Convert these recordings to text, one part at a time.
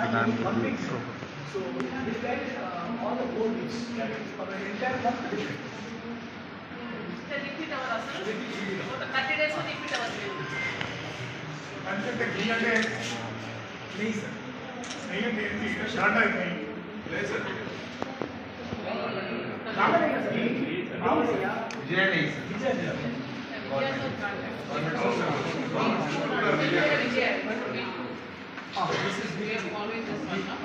1 week. So this guy all the 4 weeks for the entire month. Repeat our answer. 30 days repeat our answer. అంటే గీయంటే नहीं sir नहीं అంటే ఏంటి start అయిపోయి లేదు సార్ రామయ్య సార్ రామయ్య విజయ नहीं sir Vijaya this is we are following this one now.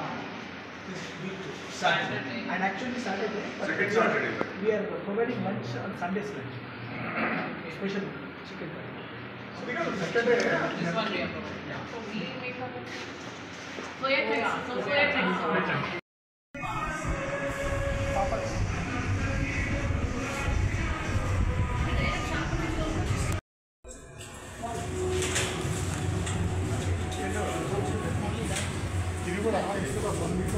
This week Saturday and actually Saturday second Saturday we are providing lunch on Sundays lunch. Special chicken curry. because Saturday This one we are providing. So we make a soya chunks. So soya chunks. ఇది కూడా ఇది కూడా 1 week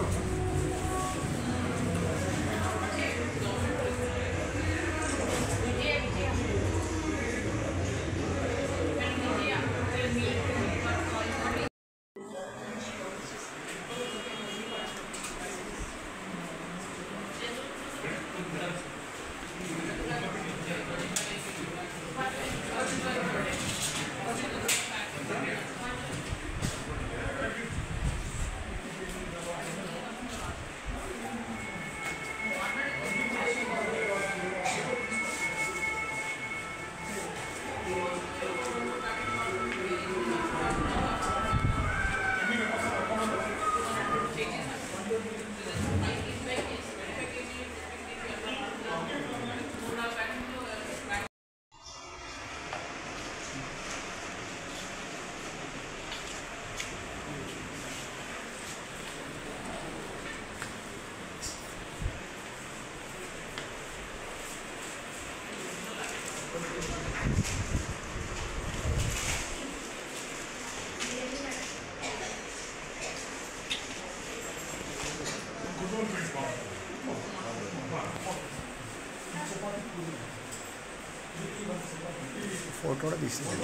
photo తీస్తాను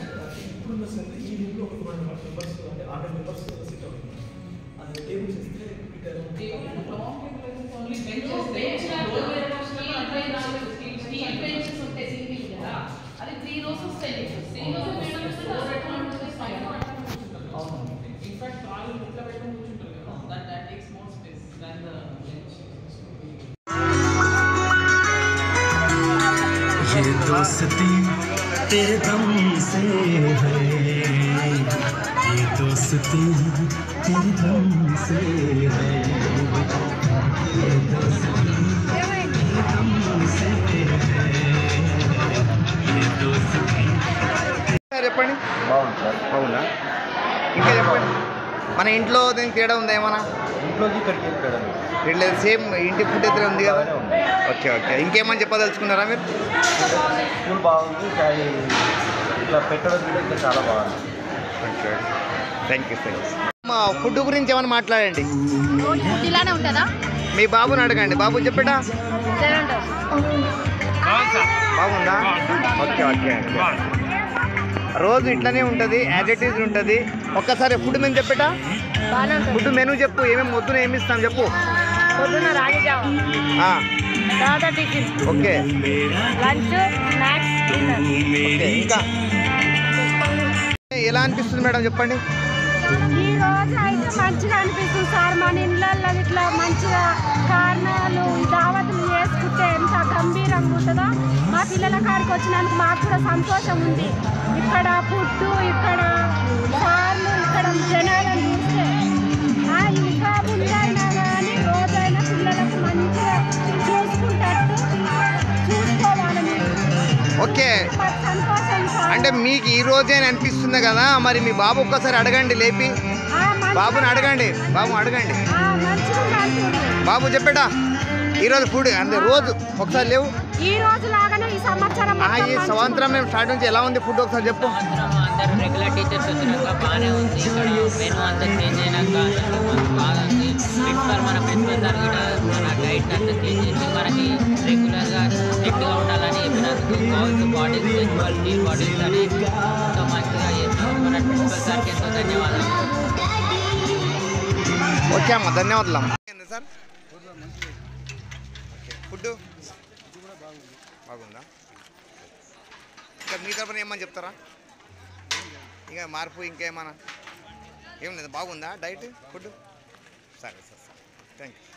ఈ room లో ఒక 2 members అంటే 6 members SIT అవుతుంది అది టేబుల్స్ ఇస్తే Only benches. Steel benches ఉంటాయి సింగిల్ కదా. అది 3 rows వస్తాయి. 3 rows మేడం వస్తే 4 పెట్టుకుంటే 5 అవును In fact, all ఇట్లా పెట్టుకొని కూర్చుంటారు కదా. That takes more space than the bench. ये दोस्ती तेरे दम से है, ये दोस्ती तेरे दम से है, ये दोस्ती तेरे दम से है, ये दोस्ती। చెప్పండి బాగుంది సార్. అవునా ఇంకా చెప్పండి మన ఇంట్లో దీనికి తేడా ఉందా ఏమన్నా ఇంట్లోకి ఇక్కడికి వెళ్ళాడు వీళ్ళు సేమ్ ఇంటి ఫుడ్ అయితే ఉంది కదా బాగానే ఉంది. ఓకే ఓకే ఇంకేమని చెప్పదలుచుకున్నారా మీరు స్కూల్ బాగుంది కానీ ఇట్లా పెట్టడం కూడా ఇంకా చాలా బాగుంది. ఓకే థ్యాంక్ యూ మా ఫుడ్ గురించి ఏమైనా మాట్లాడండి ఇలానే ఉంటుందా? మీ బాబుని అడగండి బాబు చెప్పేటా బాగుందా ఓకే ఓకే రోజు ఇట్లానే ఉంటుంది యాజ్ ఇట్ ఈజ్ ఉంటుంది ఒక్కసారి ఫుడ్ మెను చెప్పేటా ఫుడ్ మెనూ చెప్పు ఏమేమి వద్దున ఏమి ఇస్తాం చెప్పు పొద్దున్న రాగి జావ, తర్వాత tiffin, okay lunch, snacks, dinner. Okay ఇంకా ఎలా అనిపిస్తుంది మేడం చెప్పండి ఈ రోజు అయితే మంచిగా అనిపిస్తుంది సార్. మన ఇళ్ళల్లో ఇట్లా మంచిగా కారణాలు దావతులు చేసుకుంటే ఎంత గంభీరంగా ఉంటుందో మా పిల్లల కాడికి వచ్చినందుకు మాకు కూడా సంతోషం ఉంది. ఇక్కడ ఫుడ్, ఇక్కడ సార్లు, ఇక్కడ జనాలను చూస్తే ఇంకా ముందైనా కానీ రోజైనా పిల్లలకు మంచిగా చూసుకుంటట్టు చూసుకోవాలి మీరు. ఓకే మాకు సంతోషం సార్. అంటే మీకు ఈ రోజే అనిపిస్తుంది కదా మరి మీ బాబు ఒక్కసారి అడగండి లేపి బాబుని అడగండి అడగండి బాబు చెప్పేటా ఈరోజు ఫుడ్ అంటే రోజు ఒకసారి లేవు ఈ రోజు లాగానే ఈ సంవత్సరం ఈ సంవత్సరం మేము స్టార్ట్ నుంచి ఎలా ఉంది ఫుడ్ ఒకసారి చెప్పు అందరూ రెగ్యులర్ టీచర్స్ వచ్చినాక బాగానే ఉంది. ఇక్కడ మెనూ అంతా చేంజ్ అయినాక అసలు మనకు బాగా ఉంది. మన ప్రిన్సిపల్ సార్ కూడా మన డైట్ అంతా చేంజ్ చేసి మనకి రెగ్యులర్గా స్ట్రిక్ట్గా ఉండాలని చెప్పినందుకు గౌన్స్ బాడీస్ ఫెస్టివల్ టీ బాడీస్ అని ఎంతో మంచిగా చేస్తాం. మన ప్రిన్సిపల్ సార్కి ఎంతో ధన్యవాదాలు. ఓకే అమ్మ, ధన్యవాదాలు అమ్మ. సార్ ఫుడ్ బాగుందా? ఇంకా మీ తరఫున ఏమని చెప్తారా? ఇంకా మార్పు ఇంకేమన్నా ఏం లేదు, బాగుందా డైట్ ఫుడ్? సరే సార్, థ్యాంక్ యూ.